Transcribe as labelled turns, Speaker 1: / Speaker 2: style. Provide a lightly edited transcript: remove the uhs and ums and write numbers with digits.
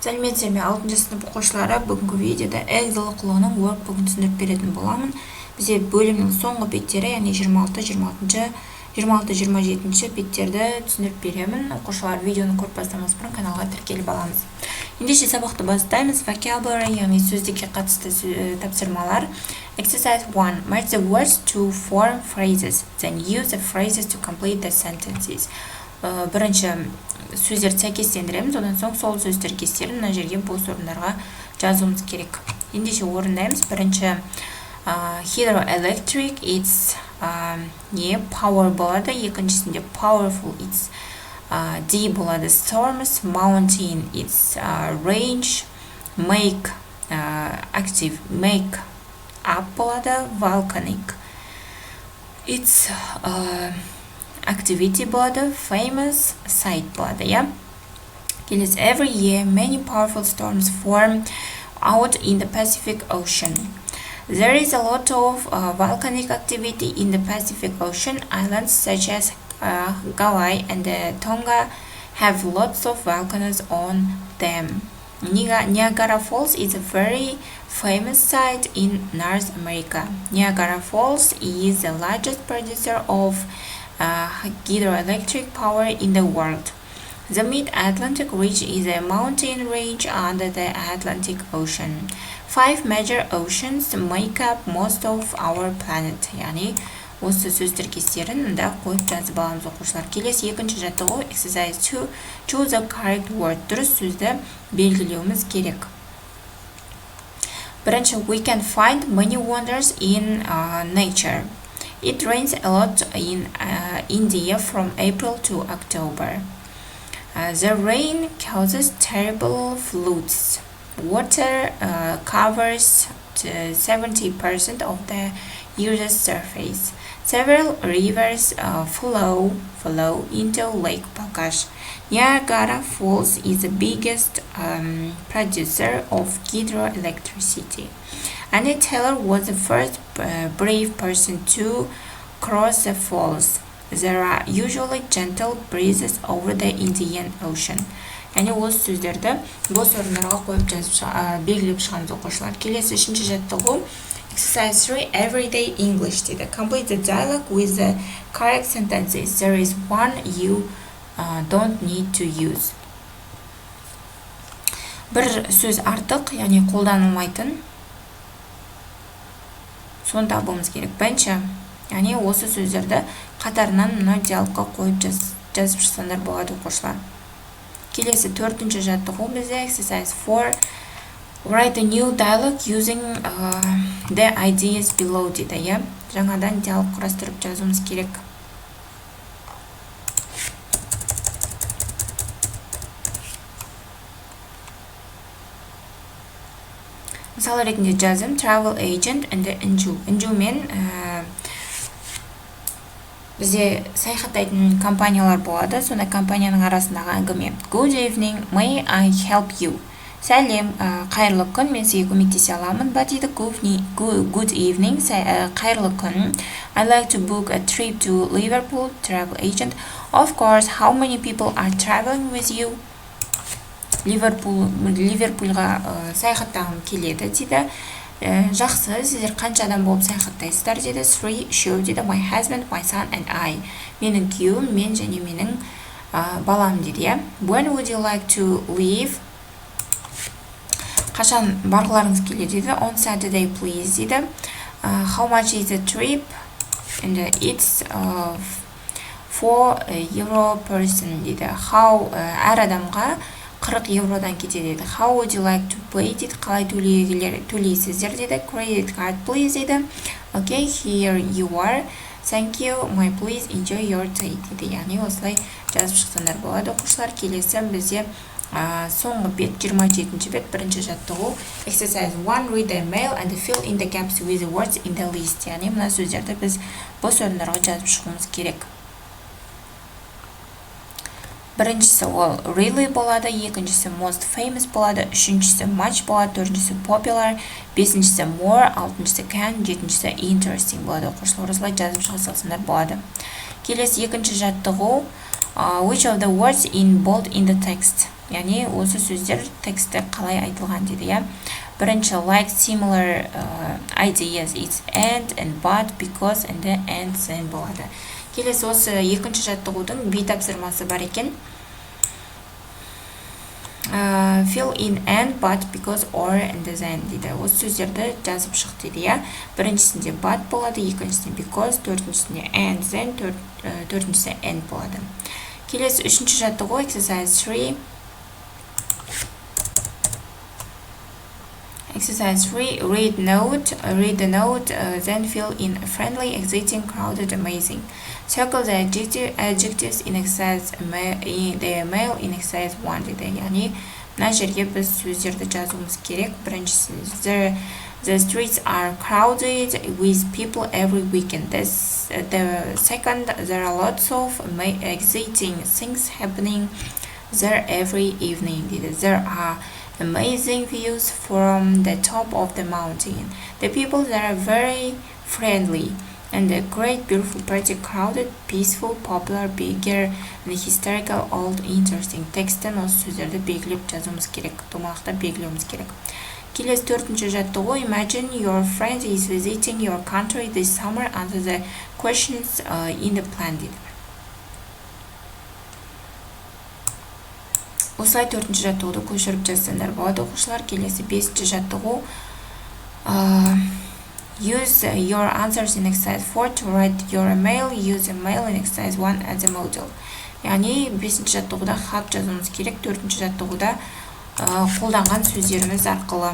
Speaker 1: Сәлеметсіздер ме? 6-шы сынып оқушылары, бүгінгі видеода Эксел оқулығының Workbook'ын түсіндіріп беретін боламын. Бізде бөлімнің соңғы беттері, яғни 26-27 беттерді түсіндіріп беремін. Оқушылар видеоны көріп бастамас бұрын каналға тіркеліп аламыз. Ендеше сабақты бастаймыз. Vocabulary, яғни сөздікке қатысты тапсырмалар. Exercise 1. Match the words to form phrases. Then use the phrases to complete the sentences. Бірінші сөздерді сәйкестендіреміз, одан соң сол сөздер кестерін мына жерге бос орындарға жазуымыз керек. Ендеше орындаймыз. Бірінші hydroelectric, it's power болады. Екіншісінде powerful, it's D болады. Storms, mountain, it's range, make, active, make up болады. Volcanic, it's activity болады. Famous, site болады, yeah? Every year, many powerful storms form out in the Pacific Ocean. There is a lot of volcanic activity in the Pacific Ocean. Islands such as Hawaii and Tonga have lots of volcanoes on them. Niagara Falls is a very famous site in North America. Niagara Falls is the largest producer of hydroelectric power in the world. The Mid-Atlantic Ridge is a mountain range under the Atlantic Ocean. 5 major oceans make up most of our planet. Яғни осы сөздер кестерін мында қойып жазып аламыз оқушылар. Келесі екінші жаттығу exercise 2. Choose the correct word. Дұрыс сөзді белгілеуіміз керек. Бірінші, we can find many wonders in nature. It rains a lot in India from April to October. The rain causes terrible floods. Water covers 70% of the Earth's surface. Several rivers flow into Lake Prakash. Niagara Falls is the biggest producer of hydroelectricity. Annie Taylor was the first brave person to cross the falls. There are usually gentle breezes over the Indian Ocean. Яғни осы сөздерді бос орындарға қойып жазып белгілеп шығамыз оқушылар. Келесі үшінші жаттығу exercise 3 everyday English дейді. Complete the dialogue with the correct sentences. There is one you don't need to use. Бір сөз артық, яғни қолданылмайтын. Соны табуымыз керек. Бірінші, яғни осы сөздерді қатарынан мына диалогқа қойып жазып шықсаңдар болады оқушылар. Келесі төртінші жаттығу бізде exercise 4. Write a new dialogue using the ideas below дейді, иә? Жаңадан диалог құрастырып жазуымыз керек. Мысалы ретінде жазым travel agent and NGO. NGO мен бізде саяхаттайтын компаниялар болады. Сонда компанияның арасындағы әңгіме. Good evening, may I help you? Сәлем, қайырлы күн, мен сізге көмектесе аламын ба дейді. Good evening, қайырлы күн. I'd like to book a trip to Liverpool, travel agent. Of course, how many people are traveling with you? Ливерпульға саяхаттағым келеді дейді. Жақсы, сіздер қанша адам болып саяхаттайсыздар дейді. 3 show дейді. My husband, my son and I. Менің күйеуім, мен және менің балам дейді. When would you like to leave? Қашан барғыларыңыз келеді дейді. On Saturday, please дейді. How much is the trip? And it's €4 person дейді. How әр адамға 40 евродан кетеді дейді. How would you like to pay дейді. Қалай төлейсіздер дейді. Credit card please дейді. Okay, here you are. Thank you, my please enjoy your day дейді. Яғни осылай жазып шықсаңдар болады оқушылар. Келесі бізде соңғы бет 27 бет бірінші жаттығу exercise 1. Read the mail and fill in the gaps with the words in the list. Яғни мына сөздерді біз бос орындарға жазып шығуымыз керек. Біріншісі ол really болады, екіншісі most famous болады, үшіншісі much болады, төртіншісі popular, бесіншісі more, алтыншысы can, жетіншісі interesting болады. Оқушылар осылай жазып шығасыңдар болады. Келесі екінші жаттығу which of the words in bold in the text? яғни осы сөздер тексті қалай айтылған дейді, иә. Бірінші, like similar ideas, it's and but, because, and then болады. Келесі осы екінші жаттығудың бей тапсырмасы бар екен. Fill in and, but, because, or, and then дейді. Осы сөздерді жазып шық дейді, иә. Біріншісінде but болады, екіншісінде because, төртіншісінде and, then, төртіншісінде and болады. Келесі үшінші жаттығу, exercise 3. Exercise 3, read the note, then fill in friendly, exciting, crowded, amazing. Circle the adjectives in exercise the male in exercise 1 дейді. Яғни мына жерге біз сөздерді жазуымыз керек. Біріншісі, the streets are crowded with people every weekend. The second, there are lots of exciting things happening there every evening дейді. There are amazing views from the top of the mountain. The people there are very friendly, and a great, beautiful, pretty, crowded, peaceful, popular, bigger, and historical, old, interesting. Текстен осы сөздерді белгілеп жазуымыз керек, домалақта белгілеуіміз керек. Келесі төртінші жаттығу, imagine your friend is visiting your country this summer, answer the questions in the plan дейді. Осылай төртінші жаттығуды көшіріп жазсаңдар болады, оқушылар. Келесі бесінші жаттығу, use your answers in exercise 4 to write your email. Use email in exercise 1 as a model. Яғни бесінші жаттығуда хат жазуымыз керек, төртінші жаттығуда қолданған сөздеріміз арқылы.